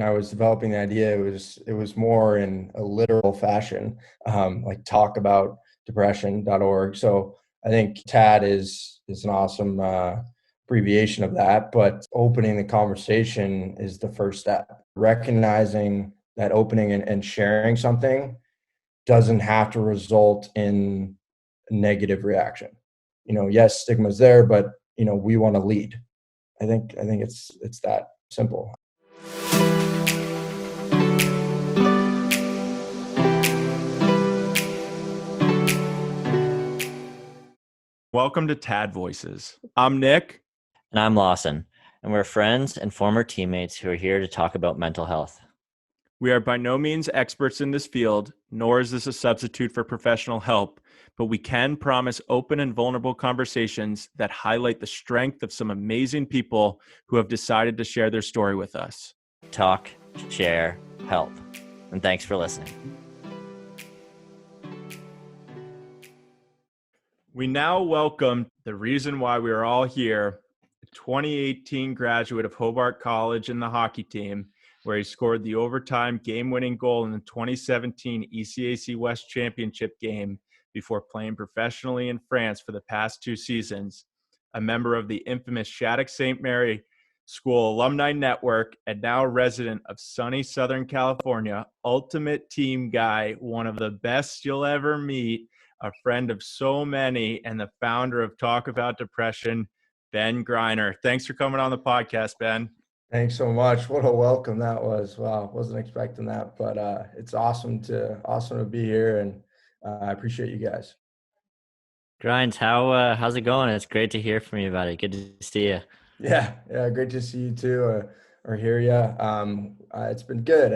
I was developing the idea, it was more in a literal fashion, like talkaboutdepression.org. So I think TAD is an awesome abbreviation of that, but opening the conversation is the first step. Recognizing that opening and sharing something doesn't have to result in a negative reaction. Yes, stigma's there, but we want to lead. I think it's that simple. Welcome to TAD Voices. I'm Nick. And I'm Lawson, and we're friends and former teammates who are here to talk about mental health. We are by no means experts in this field, nor is this a substitute for professional help, but we can promise open and vulnerable conversations that highlight the strength of some amazing people who have decided to share their story with us. Talk, share, help. And thanks for listening. We now welcome the reason why we are all here, a 2018 graduate of Hobart College in the hockey team, where he scored the overtime game-winning goal in the 2017 ECAC West Championship game before playing professionally in France for the past 2 seasons, a member of the infamous Shattuck St. Mary School Alumni Network, and now resident of sunny Southern California, ultimate team guy, one of the best you'll ever meet, a friend of so many, and the founder of Talk About Depression, Ben Greiner. Thanks for coming on the podcast, Ben. Thanks so much. What a welcome that was. Wow, wasn't expecting that, but it's awesome to be here, and I appreciate you guys. Grinds, how's it going? It's great to hear from you about it. Good to see you. Yeah, great to see you too, or hear you. It's been good.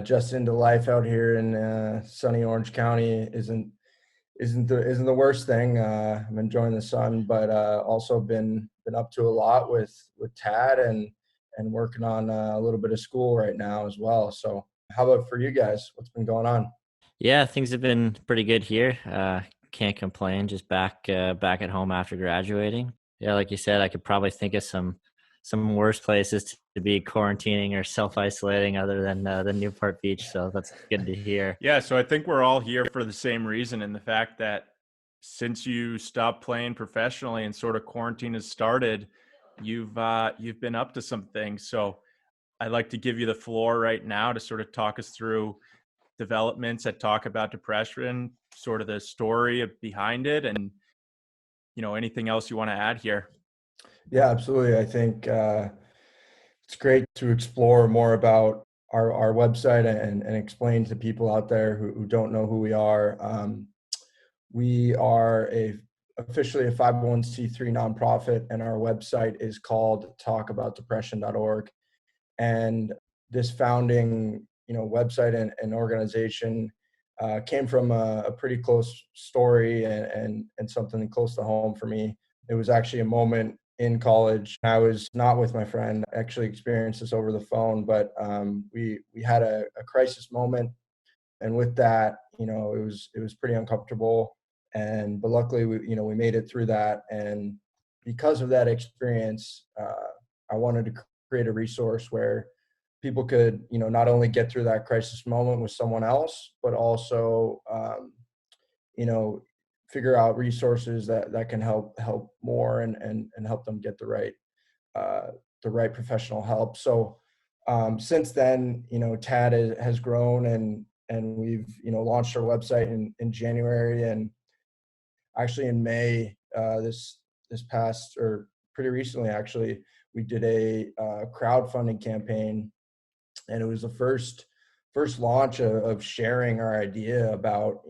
Just into life out here in sunny Orange County isn't the worst thing. I'm enjoying the sun, but also been up to a lot with TAD and working on a little bit of school right now as well. So how about for you guys? What's been going on? Yeah, things have been pretty good here. Can't complain. Just back at home after graduating. Yeah, like you said, I could probably think of some worse places to be quarantining or self-isolating other than Newport Beach. So that's good to hear. Yeah, so I think we're all here for the same reason, and the fact that since you stopped playing professionally and sort of quarantine has started, you've been up to some things. So I'd like to give you the floor right now to sort of talk us through developments that Talk About Depression, sort of the story behind it, and anything else you want to add here. Yeah, absolutely. I think it's great to explore more about our website and explain to people out there who don't know who we are. We are officially a 501c3 nonprofit, and our website is called talkaboutdepression.org. And this founding, website and organization came from a pretty close story and something close to home for me. It was actually a moment in college. I was not with my friend. I actually experienced this over the phone, but we had a crisis moment, and with that, it was pretty uncomfortable. But luckily, we made it through that. And because of that experience, I wanted to create a resource where people could, not only get through that crisis moment with someone else, but also, figure out resources that can help more and help them get the right professional help. So since then, TAD has grown and we've, launched our website in January, and actually in May, this past, or pretty recently actually, we did a crowdfunding campaign, and it was the first launch of sharing our idea about,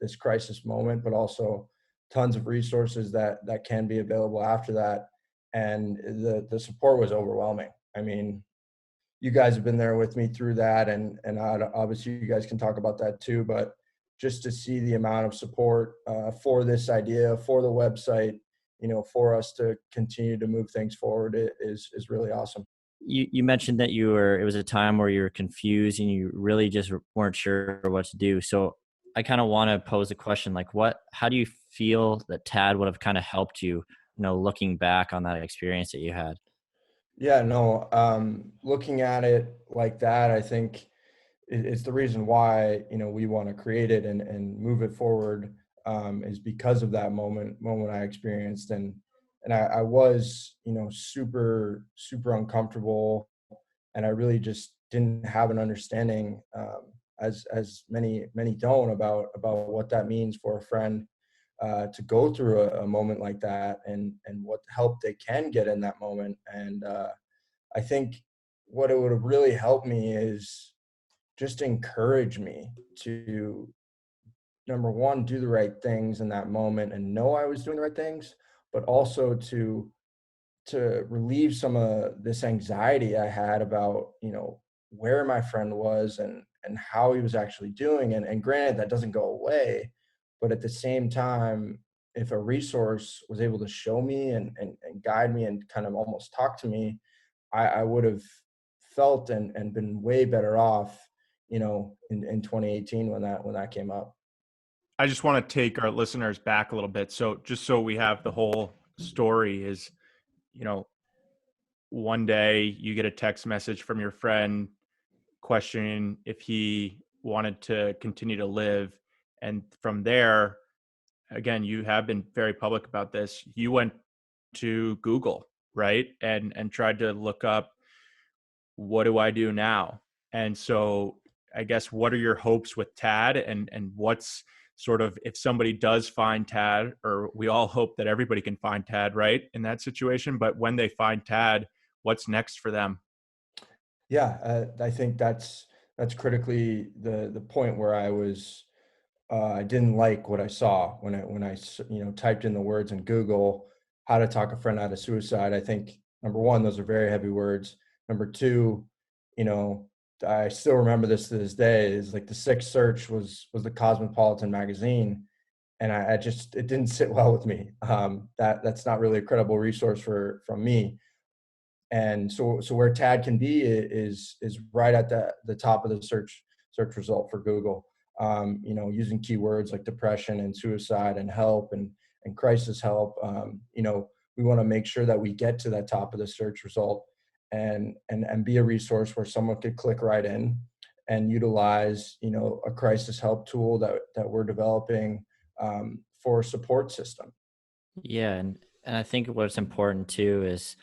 this crisis moment, but also tons of resources that can be available after that. And the support was overwhelming. I mean, you guys have been there with me through that, and obviously you guys can talk about that too, but just to see the amount of support for this idea, for the website, for us to continue to move things forward, is really awesome. You mentioned that it was a time where you were confused and you really just weren't sure what to do. So I kind of want to pose a question, like how do you feel that TAD would have kind of helped you, looking back on that experience that you had? Yeah, no, looking at it like that, I think it's the reason why, we want to create it and move it forward, is because of that moment I experienced. And I was, super, super uncomfortable, and I really just didn't have an understanding, as many don't, about what that means for a friend, to go through a moment like that, and what help they can get in that moment. And I think what it would have really helped me is just encourage me to, number one, do the right things in that moment and know I was doing the right things, but also to relieve some of this anxiety I had about, where my friend was, and how he was actually doing. And granted, that doesn't go away, but at the same time, if a resource was able to show me and guide me and kind of almost talk to me, I would have felt and been way better off, in 2018 when that came up. I just want to take our listeners back a little bit. So just so we have the whole story is, you know, one day you get a text message from your friend questioning if he wanted to continue to live. And from there, again, you have been very public about this. You went to Google, right? And tried to look up, what do I do now? And so I guess, what are your hopes with TAD, and what's sort of, if somebody does find TAD, or we all hope that everybody can find TAD, right, in that situation, but when they find TAD, what's next for them? Yeah, I think that's critically the point where I didn't like what I saw when I typed in the words in Google, how to talk a friend out of suicide. I think, number one, those are very heavy words. Number two, you know, I still remember this to this day, is like the sixth search was the Cosmopolitan magazine, and I just, it didn't sit well with me. That's not really a credible resource from me. And so where TAD can be is right at the top of the search result for Google. Using keywords like depression and suicide and help and crisis help. We want to make sure that we get to that top of the search result, and be a resource where someone could click right in and utilize, a crisis help tool that we're developing, for a support system. Yeah, and I think what's important too is,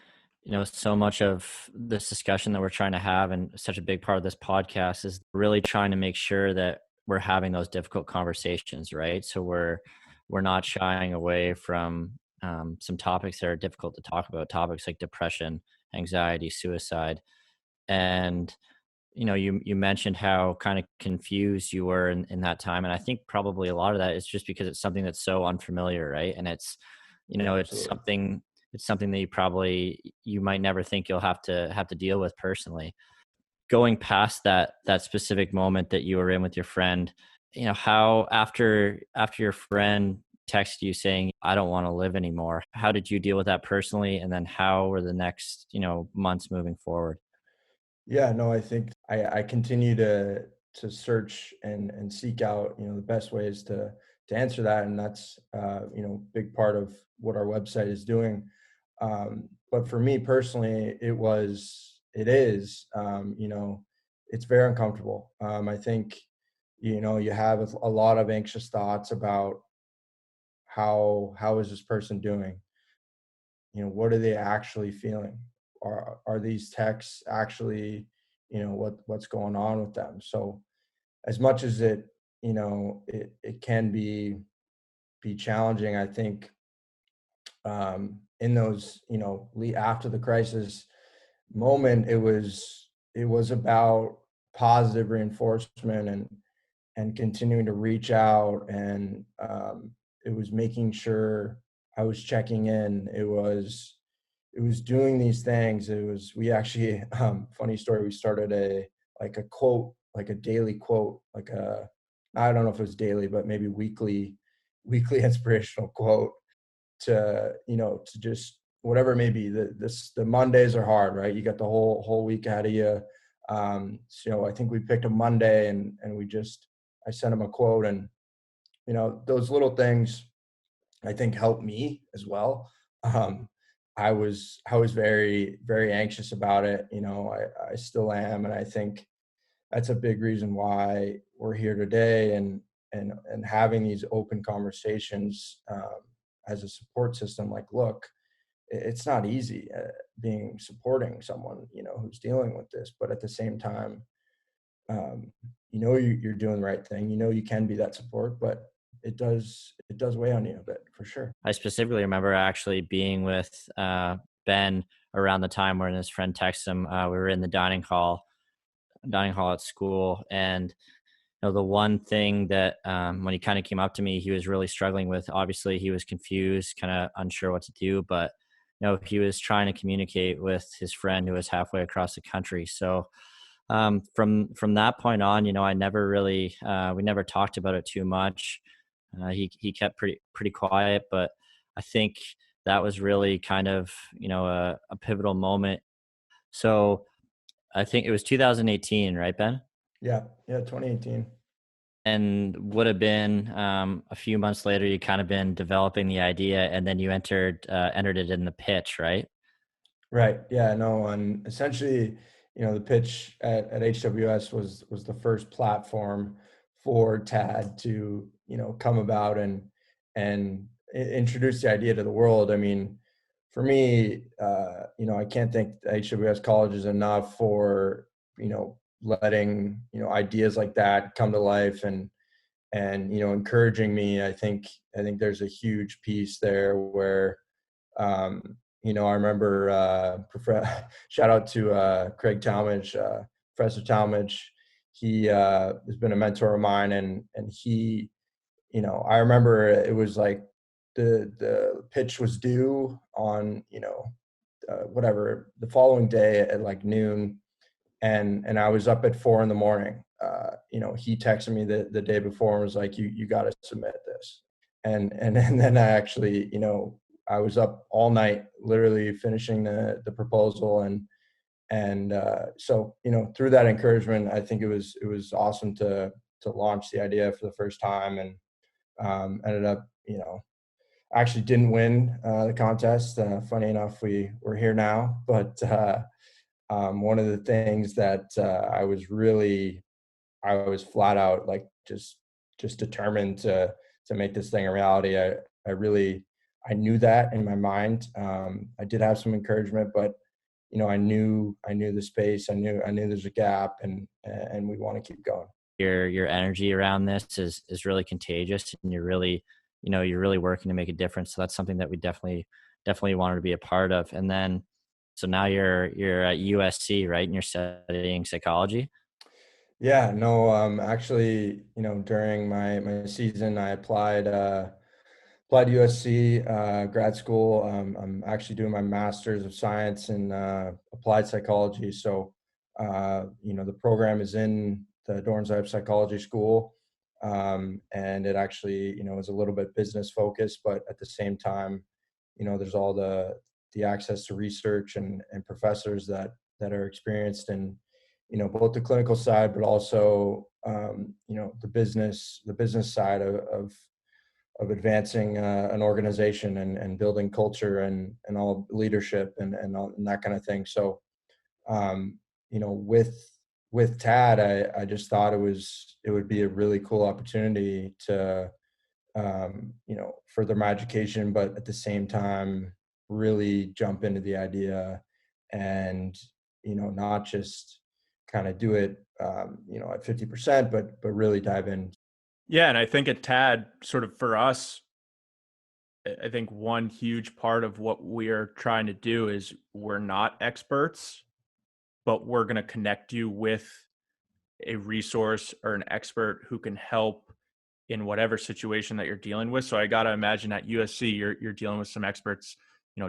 so much of this discussion that we're trying to have, and such a big part of this podcast, is really trying to make sure that we're having those difficult conversations, right? So we're not shying away from some topics that are difficult to talk about, topics like depression, anxiety, suicide. And you mentioned how kind of confused you were in that time, and I think probably a lot of that is just because it's something that's so unfamiliar, right? And it's, it's Absolutely. something that you might never think you'll have to deal with personally. Going past that specific moment that you were in with your friend, how, after your friend texted you saying, I don't want to live anymore, how did you deal with that personally, and then how were the next months moving forward? Yeah, no, I think I continue to search and seek out, the best ways to answer that, and that's, big part of what our website is doing. But for me personally, it is, it's very uncomfortable. I think, you have a lot of anxious thoughts about how is this person doing? What are they actually feeling? Are these texts actually, what's going on with them? So as much as it can be challenging, I think, in those, after the crisis moment, it was about positive reinforcement, and continuing to reach out, and it was making sure I was checking in. It was doing these things. We actually, funny story, we started a quote, like a daily quote, I don't know if it was daily, but maybe weekly inspirational quote, to just whatever it may be. The Mondays are hard, right? You got the whole week ahead of you. So I think we picked a Monday, and I sent him a quote, and those little things, I think, help me as well. I was very, very anxious about it. I still am, and I think that's a big reason why we're here today, and having these open conversations as a support system. Like, look, it's not easy being supporting someone who's dealing with this, but at the same time, you're doing the right thing. You can be that support, but it does weigh on you a bit, for sure. I specifically remember actually being with Ben around the time when his friend texted him. We were in the dining hall at school, and the one thing that when he kind of came up to me, he was really struggling with. Obviously, he was confused, kind of unsure what to do, but he was trying to communicate with his friend who was halfway across the country. So from that point on, I never really we never talked about it too much. He kept pretty quiet, but I think that was really kind of a pivotal moment. So I think it was 2018, right, Ben? Yeah, yeah, 2018. And would have been a few months later. You kind of been developing the idea, and then you entered it in the pitch, right? Right. Yeah. No. And essentially, the pitch at HWS was the first platform for TAD to come about and introduce the idea to the world. I mean, for me, I can't thank the HWS colleges enough for letting ideas like that come to life, and encouraging me. I think there's a huge piece there where I remember shout out to Craig Talmadge, Professor Talmadge. He has been a mentor of mine, and he, I remember it was like the pitch was due on whatever the following day at like noon, and I was up at 4 a.m. He texted me the day before and was like, you got to submit this, and then I actually I was up all night, literally finishing the proposal, and so through that encouragement, I think it was awesome to launch the idea for the first time, and ended up actually didn't win the contest. Funny enough, we're here now, but one of the things that I was flat out like just determined to make this thing a reality. I knew that in my mind. I did have some encouragement, but I knew the space. I knew there's a gap, and we want to keep going. Your energy around this is really contagious, and you're really working to make a difference. So that's something that we definitely wanted to be a part of. And then so now you're at USC, right? And you're studying psychology. Yeah, no, actually, during my season, I applied to USC grad school. I'm actually doing my master's of science in applied psychology. So, the program is in the Dornsife Psychology School, and it actually, is a little bit business focused, but at the same time, there's all the access to research and professors that are experienced in both the clinical side, but also the business side of advancing an organization and building culture and all leadership and that kind of thing. So with TAD, I just thought it would be a really cool opportunity to further my education, but at the same time really jump into the idea and not just kind of do it at 50%, but really dive in. Yeah, and I think at TAD, sort of for us, I think one huge part of what we're trying to do is we're not experts, but we're going to connect you with a resource or an expert who can help in whatever situation that you're dealing with. So I got to imagine at USC, you're dealing with some experts,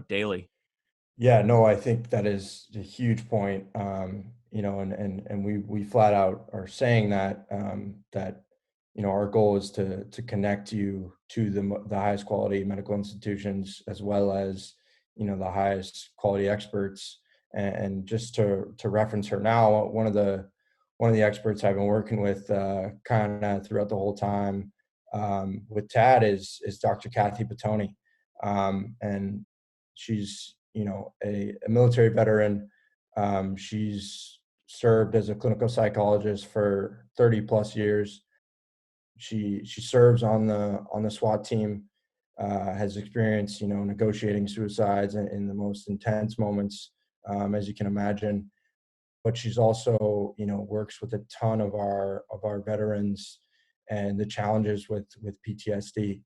daily. Yeah, no, I think that is a huge point. And we flat out are saying that our goal is to connect you to the highest quality medical institutions, as well as the highest quality experts. And just to reference her now, one of the experts I've been working with kind of throughout the whole time with TAD is Dr. Kathy Patoni, and she's a military veteran. She's served as a clinical psychologist for 30 plus years. She serves on the SWAT team, has experience, negotiating suicides in the most intense moments, as you can imagine. But she's also, works with a ton of our veterans and the challenges with PTSD.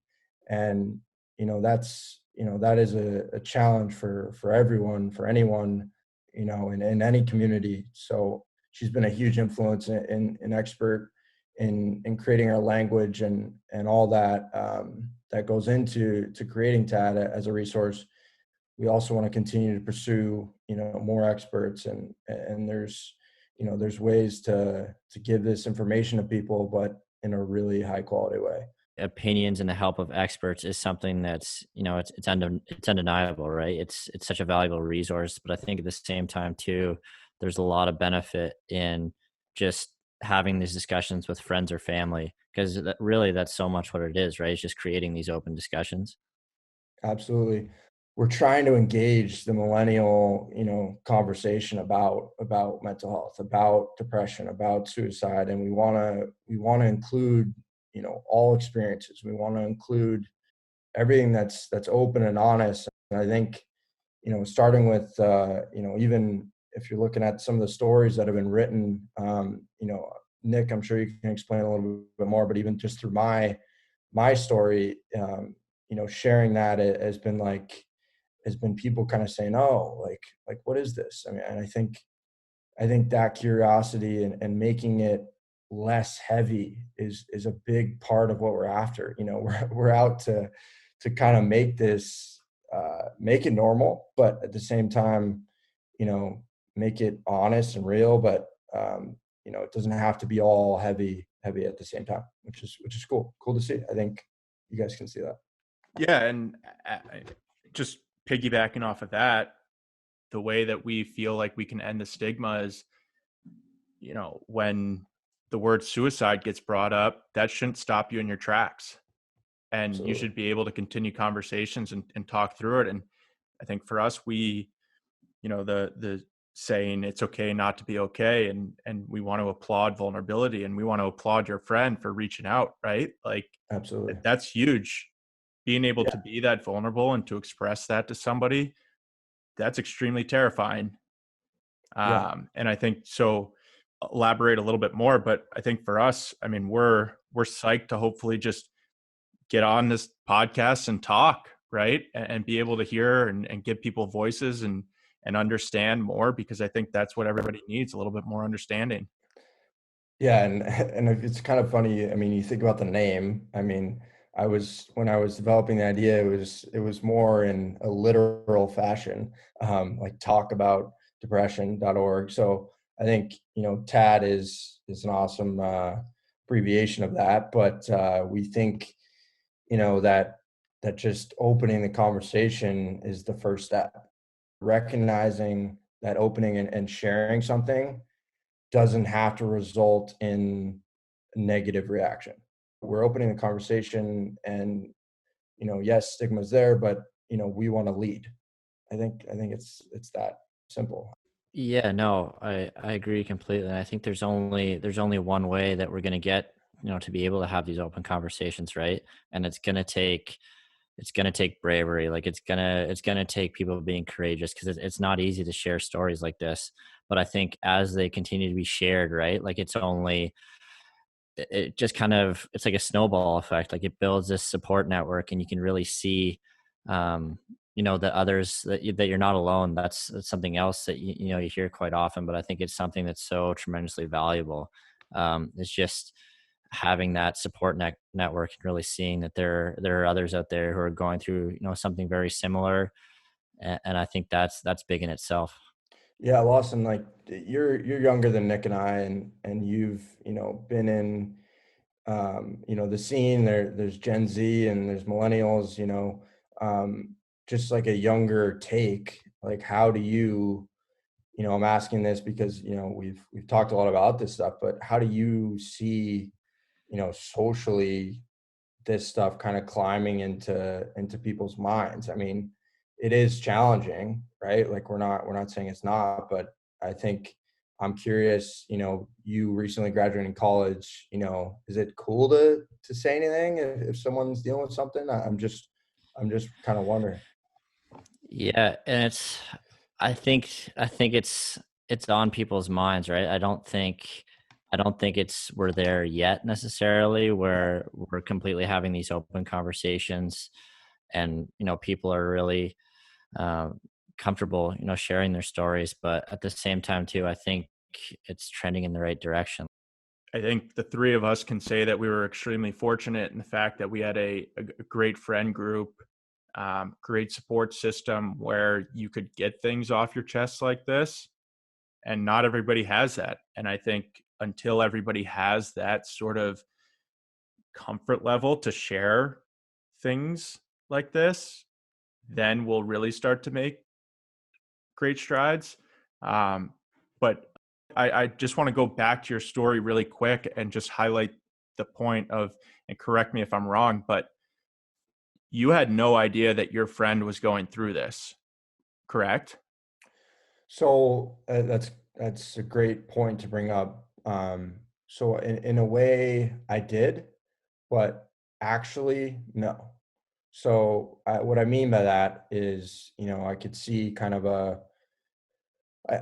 And, that is a challenge for everyone, for anyone, in any community. So she's been a huge influence in expert in creating our language and all that, that goes into creating TAD as a resource. We also want to continue to pursue, more experts, and there's ways to give this information to people, but in a really high quality way. Opinions and the help of experts is something that's, it's undeniable, right? It's such a valuable resource, but I think at the same time too, there's a lot of benefit in just having these discussions with friends or family, because that's so much what it is, right? It's just creating these open discussions. Absolutely. We're trying to engage the millennial, conversation about mental health, about depression, about suicide, and we want to include, all experiences. We want to include everything that's open and honest. And I think, starting with, even if you're looking at some of the stories that have been written, Nick, I'm sure you can explain a little bit more, but even just through my story, sharing that has been people kind of saying, oh, like what is this? I mean, and I think that curiosity and making it less heavy is a big part of what we're after. We're out to kind of make this, make it normal, but at the same time, make it honest and real. But it doesn't have to be all heavy at the same time, which is cool to see. I think you guys can see that. Yeah, and just piggybacking off of that, the way that we feel like we can end the stigma is, when the word suicide gets brought up, that shouldn't stop you in your tracks. And Absolutely. you should be able to continue conversations and talk through it. And I think for us, we, the saying it's okay not to be okay. And we want to applaud vulnerability, and we want to applaud your friend for reaching out, right? Like Absolutely. that's huge. Being able Yeah. to be that vulnerable and to express that to somebody, that's extremely terrifying. Yeah. And I think so. Elaborate a little bit more, but I think for us, I mean, we're psyched to hopefully just get on this podcast and talk, right, and be able to hear and give people voices and understand more, because I think that's what everybody needs, a little bit more understanding. Yeah, and it's kind of funny. I mean, you think about the name. I mean, when I was developing the idea, it was more in a literal fashion, like talk about depression.org. So I think, TAD is an awesome abbreviation of that, but we think, that just opening the conversation is the first step. Recognizing that opening and sharing something doesn't have to result in a negative reaction. We're opening the conversation, and yes, stigma's there, but we want to lead. I think it's that simple. Yeah, no, I agree completely. And I think there's only one way that we're going to get, to be able to have these open conversations, right? And it's going to take bravery. Like it's going to take people being courageous, because it's not easy to share stories like this. But I think as they continue to be shared, right, like it just kind of, it's like a snowball effect. Like it builds this support network, and you can really see, that others, that you're not alone. That's something else that you hear quite often, but I think it's something that's so tremendously valuable. It's just having that support network, and really seeing that there are others out there who are going through something very similar, and I think that's big in itself. Yeah, Lawson, like you're younger than Nick and I, and you've been in the scene. There's Gen Z and there's millennials. Just like a younger take. Like, how do you? I'm asking this because we've talked a lot about this stuff, but how do you see socially this stuff kind of climbing into people's minds? I mean, it is challenging, right? Like we're not saying it's not, but I think I'm curious, you recently graduated in college, is it cool to say anything if someone's dealing with something? I'm just kind of wondering. Yeah, and I think it's on people's minds, right? I don't think it's we're there yet necessarily where we're completely having these open conversations, and people are really uh, comfortable sharing their stories. But at the same time too, I think it's trending in the right direction. I think the three of us can say that we were extremely fortunate in the fact that we had a great friend group, great support system where you could get things off your chest like this. And not everybody has that. And I think until everybody has that sort of comfort level to share things like this, then we'll really start to make great strides. But I just want to go back to your story really quick and just highlight the point of, and correct me if I'm wrong, but you had no idea that your friend was going through this, correct? So that's a great point to bring up. So in a way, I did, but actually, no. So what I mean by that is, I could see kind of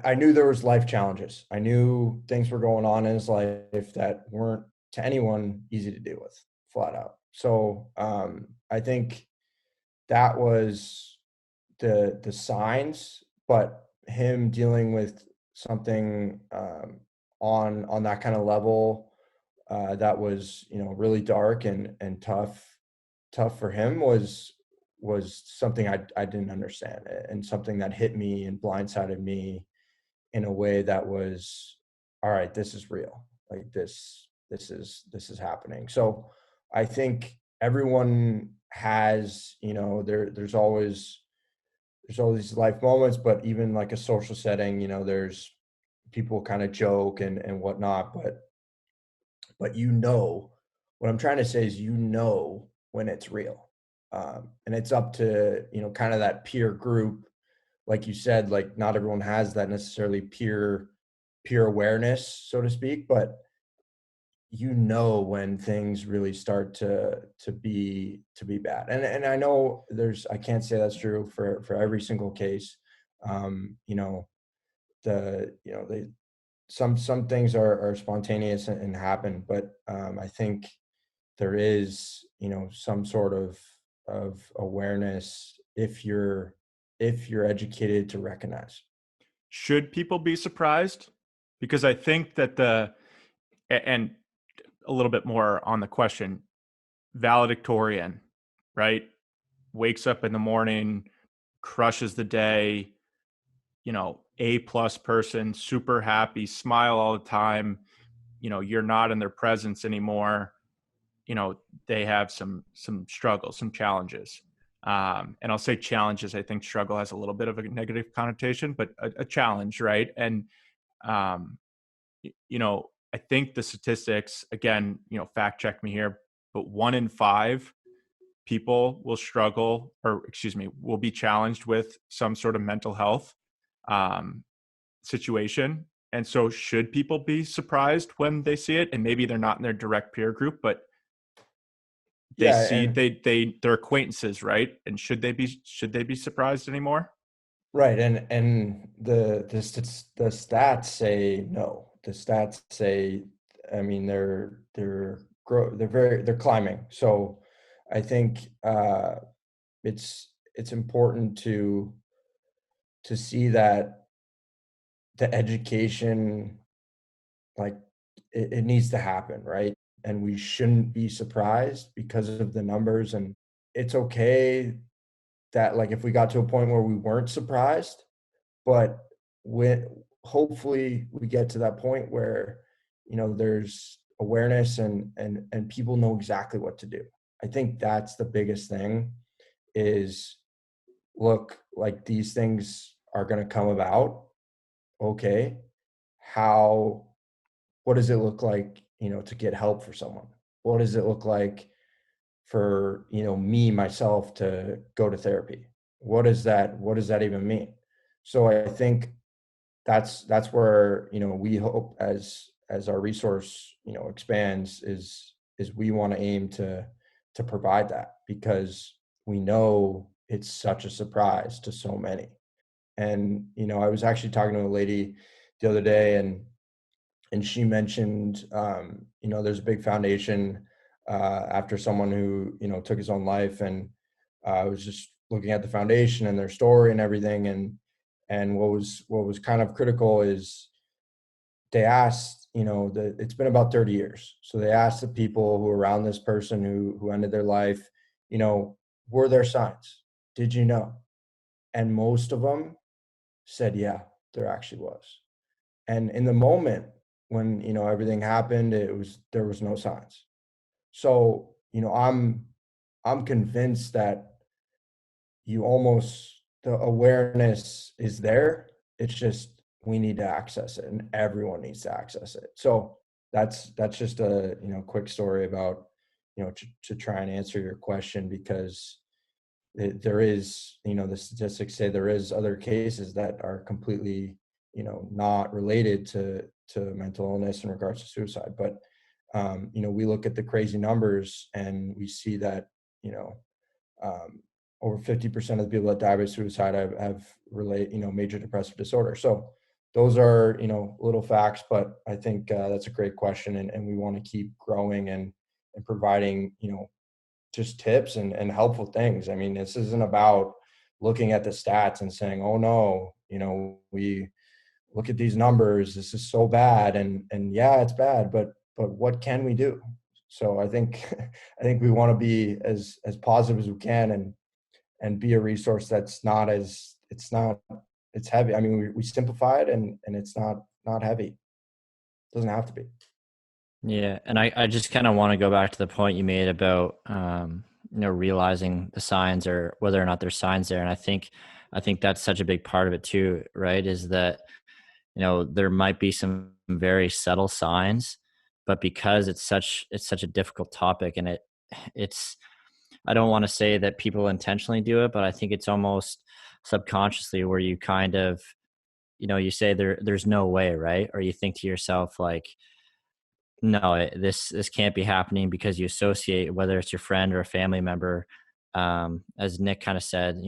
I knew there was life challenges. I knew things were going on in his life that weren't to anyone easy to deal with, flat out. So I think that was the signs, but him dealing with something on that kind of level that was really dark and tough for him was something I didn't understand, and something that hit me and blindsided me in a way that was, all right, this is real. Like this is happening. So I think everyone has, there's always life moments, but even like a social setting, there's people kind of joke and whatnot, but what I'm trying to say is when it's real. And it's up to, kind of that peer group. Like you said, like not everyone has that necessarily peer awareness, so to speak, but when things really start to be bad. And I know I can't say that's true for every single case. Um, you know, they some things are spontaneous and happen, but I think there is, some sort of awareness if you're educated to recognize. Should people be surprised? Because I think that and a little bit more on the question, valedictorian, right? Wakes up in the morning, crushes the day, A plus person, super happy, smile all the time. You're not in their presence anymore. They have some struggles, some challenges. And I'll say challenges. I think struggle has a little bit of a negative connotation, but a challenge, right? And um, I think the statistics, again, fact check me here, but 1 in 5 people will struggle, or excuse me, will be challenged with some sort of mental health um, situation. And so should people be surprised when they see it? And maybe they're not in their direct peer group, but they Yeah, see and they're acquaintances, right? And should they be surprised anymore? right, and the stats say no. The stats say, I mean, they're climbing. So I think it's important to see that the education, like, it needs to happen, right? And we shouldn't be surprised because of the numbers. And it's okay that, like, if we got to a point where we weren't surprised, but when hopefully we get to that point where there's awareness and people know exactly what to do. I think that's the biggest thing is, look, like, these things are going to come about. Okay, how what does it look like, to get help for someone? What does it look like for, me, myself, to go to therapy? what does that even mean? So I think that's where, we hope as our resource, expands, is we want to aim to provide that, because we know it's such a surprise to so many. And I was actually talking to a lady the other day, and she mentioned, there's a big foundation after someone who took his own life, and I was just looking at the foundation and their story and everything, and what was kind of critical is they asked, it's been about 30 years, so they asked the people who were around this person who ended their life, were there signs? Did you know? And most of them said, yeah, there actually was. And in the moment when everything happened, there was no signs. So I'm convinced that the awareness is there. It's just we need to access it, and everyone needs to access it. So that's just a quick story about to try and answer your question, because there is, the statistics say there is other cases that are completely, not related to mental illness in regards to suicide. But, we look at the crazy numbers and we see that, um, over 50% of the people that die by suicide have major depressive disorder. So those are, little facts, but I think that's a great question. And we want to keep growing and providing, just tips and helpful things. I mean, this isn't about looking at the stats and saying, "Oh no, we look at these numbers. This is so bad." And yeah, it's bad, but what can we do? So I think I think we want to be as positive as we can, and be a resource that's not as it's heavy. I mean, we simplify it, and it's not heavy. It doesn't have to be. Yeah, and I just kind of want to go back to the point you made about realizing the signs or whether or not there's signs there, and I think that's such a big part of it too, right? Is that there might be some very subtle signs, but because it's such a difficult topic, and it's I don't want to say that people intentionally do it, but I think it's almost subconsciously where you kind of you say there's no way, right? Or you think to yourself like, no, this can't be happening, because you associate, whether it's your friend or a family member, as Nick kind of said,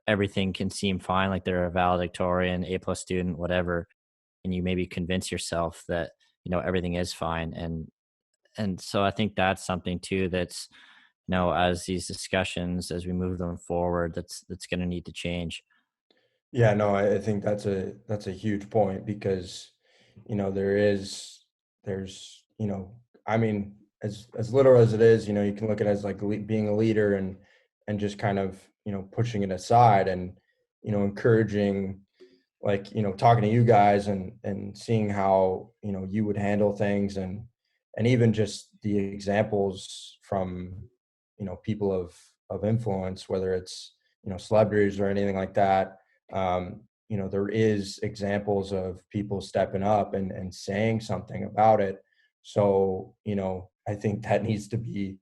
everything can seem fine, like they're a valedictorian, A+ student, whatever, and you maybe convince yourself that everything is fine, and so I think that's something too that's as these discussions, as we move them forward, that's going to need to change. Yeah, no, I think that's a huge point, because there's I mean, as literal as it is, you can look at it as like being a leader, and just kind of pushing it aside, and encouraging, like talking to you guys, and seeing how you would handle things, and even just the examples from people of influence, whether it's celebrities or anything like that. There is examples of people stepping up and saying something about it. So I think that needs to be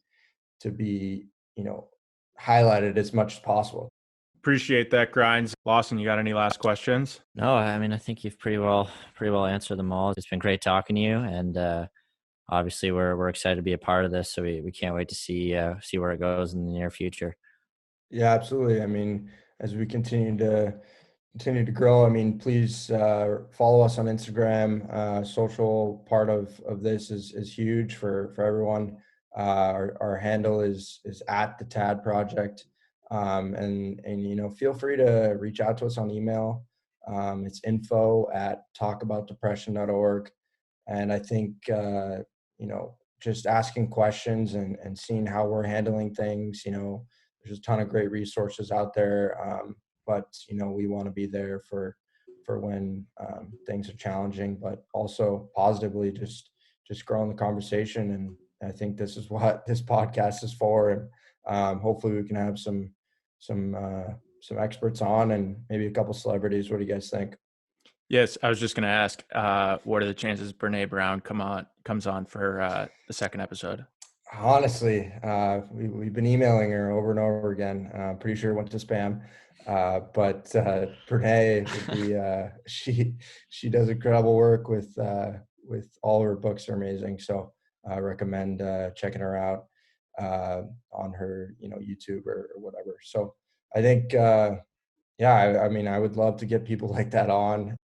highlighted as much as possible. Appreciate that, Grinds. Lawson, you got any last questions? No, I mean, I think you've pretty well answered them all. It's been great talking to you, and obviously we're excited to be a part of this, so we can't wait to see where it goes in the near future. Yeah, absolutely. I mean, as we continue to grow, I mean, please follow us on Instagram. Social part of this is huge for everyone. Our handle is at the Tad Project, and feel free to reach out to us on email. It's info@talkaboutdepression.org. And I think just asking questions and seeing how we're handling things. There's a ton of great resources out there, but we want to be there for when things are challenging, but also positively just growing the conversation. And I think this is what this podcast is for. And hopefully we can have some experts on, and maybe a couple celebrities. What do you guys think? Yes, I was just going to ask, what are the chances Brene Brown comes on for the second episode? Honestly, we've been emailing her over and over again. Pretty sure it went to spam. But Brene would be she does incredible work with all her books are amazing. So I recommend checking her out on her YouTube or whatever. So I think yeah, I mean I would love to get people like that on,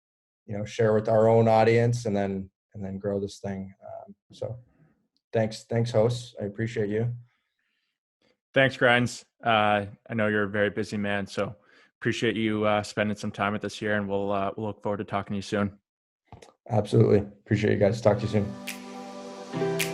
share with our own audience and then grow this thing. So thanks hosts. I appreciate you. Thanks, Grines. I know you're a very busy man, so appreciate you spending some time with us here, and we'll look forward to talking to you soon. Absolutely. Appreciate you guys. Talk to you soon.